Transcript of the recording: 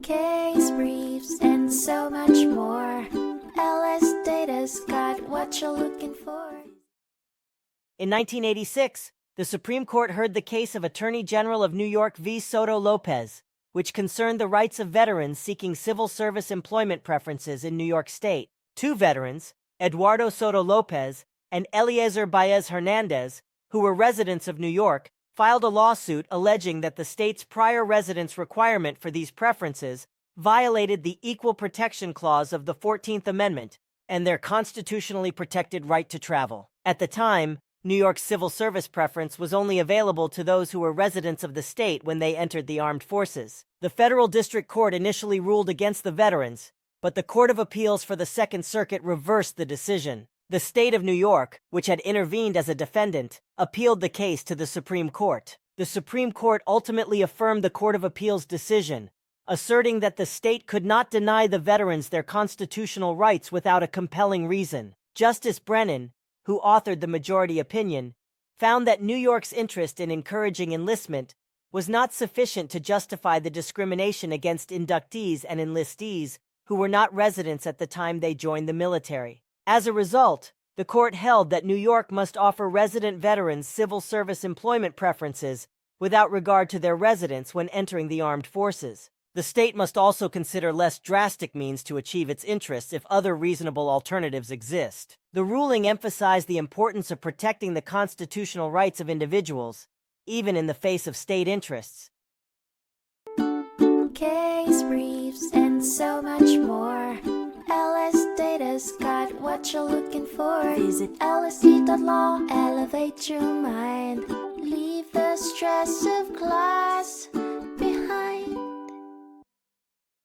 case briefs, and so much more. LSData's got what you're looking for. In 1986, the Supreme Court heard the case of Attorney General of New York v. Soto-Lopez, which concerned the rights of veterans seeking civil service employment preferences in New York State. Two veterans, Eduardo Soto-Lopez and Eliezer Baez Hernandez, who were residents of New York, filed a lawsuit alleging that the state's prior residence requirement for these preferences violated the Equal Protection Clause of the 14th Amendment and their constitutionally protected right to travel. At the time, New York's civil service preference was only available to those who were residents of the state when they entered the armed forces. The federal district court initially ruled against the veterans, but the Court of Appeals for the Second Circuit reversed the decision. The state of New York, which had intervened as a defendant, appealed the case to the Supreme Court. The Supreme Court ultimately affirmed the Court of Appeals' decision, asserting that the state could not deny the veterans their constitutional rights without a compelling reason. Justice Brennan, who authored the majority opinion, found that New York's interest in encouraging enlistment was not sufficient to justify the discrimination against inductees and enlistees who were not residents at the time they joined the military. As a result, the court held that New York must offer resident veterans civil service employment preferences without regard to their residence when entering the armed forces. The state must also consider less drastic means to achieve its interests if other reasonable alternatives exist. The ruling emphasized the importance of protecting the constitutional rights of individuals, even in the face of state interests. Case briefs, and so much more. LSData's got what you're looking for. Visit lsd.law, elevate your mind. Leave the stress of class.